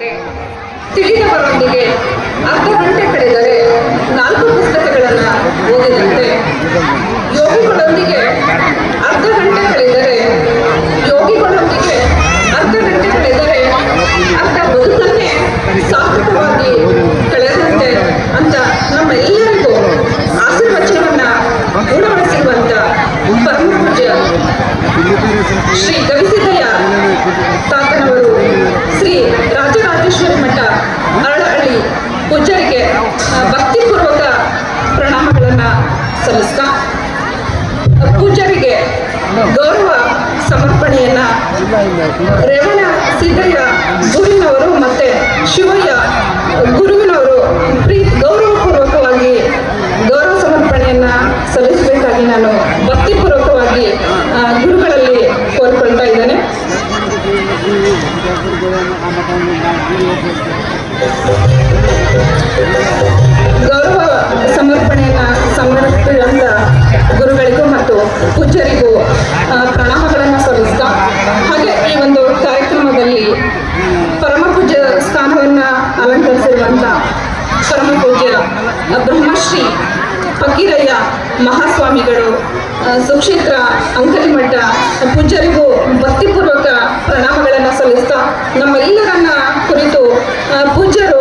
ತಿಳಿದವರೊಂದಿಗೆ ಅರ್ಧ ಗಂಟೆ ಕಳೆದರೆ 4 ಪುಸ್ತಕಗಳನ್ನು ಓದಿದಂತೆ, ಯೋಗಿಗಳೊಂದಿಗೆ ಅರ್ಧ ಗಂಟೆ ಕಳೆದರೆ ಅರ್ಧ ಬದುಕನ್ನೇ ಸಾರ್ಥಕವಾಗಿ ಕಳೆದಂತೆ ಅಂತ ನಮ್ಮೆಲ್ಲರಿಗೂ ಆಶೀರ್ವಚನವನ್ನ ಉಣಬಡಿಸಿರುವಂತ ಪರಮ ಪೂಜ್ಯ ಶ್ರೀ ಗವಿಸಿದ್ದಯ್ಯ ತಾತನವರು ಶ್ರೀ ರಾಜರಾಜೇಶ್ವರಿ ಮಠ ಅರಳಹಳ್ಳಿ ಪೂಜ್ಯರಿಗೆ ಭಕ್ತಿಪೂರ್ವಕ ಪ್ರಣಾಮಗಳನ್ನು ಸಲ್ಲಿಸ್ತಾ ಪೂಜ್ಯರಿಗೆ ಗೌರವ ಸಮರ್ಪಣೆಯನ್ನ ರೇವಣ ಸಿದ್ದಯ್ಯ ಗುರುವಿನವರು ಮತ್ತೆ ಶಿವಯ್ಯ ಗುರುವಿನವರು ಗೌರವಪೂರ್ವಕವಾಗಿ ಗೌರವ ಸಮರ್ಪಣೆಯನ್ನ ಸಲ್ಲಿಸಬೇಕಾಗಿ ನಾನು ಭಕ್ತಿಪೂರ್ವಕವಾಗಿ ಗುರುಗಳಲ್ಲಿ ಕೋರಿಕೊಳ್ತಾ ಇದ್ದೇನೆ. ಗೌರವ ಸಮರ್ಪಣೆಯನ್ನ ಸಮರ್ಪಿಸಿದಂತ ಗುರುಗಳಿಗೂ ಮತ್ತು ಪೂಜ್ಯರಿಗೂ ಪ್ರಣಾಮಗಳನ್ನು ಸಲ್ಲಿಸ್ತಾ, ಹಾಗೆ ಈ ಒಂದು ಕಾರ್ಯಕ್ರಮದಲ್ಲಿ ಪರಮ ಪೂಜ್ಯ ಸ್ಥಾನವನ್ನು ಅಲಂಕರಿಸಿರುವಂಥ ಪರಮ ಪೂಜ್ಯ ಬ್ರಹ್ಮಶ್ರೀ ಫಕೀರಯ್ಯ ಮಹಾಸ್ವಾಮಿಗಳು, ಸುಕ್ಷೇತ್ರ ಅಂಕಲಿಮಠ ಪೂಜ್ಯರಿಗೂ ಭಕ್ತಿಪೂರ್ವಕ ಪ್ರಣಾಮಗಳನ್ನು ಸಲ್ಲಿಸ್ತಾ, ನಮ್ಮೆಲ್ಲರನ್ನ ಕುರಿತು ಪೂಜ್ಯರು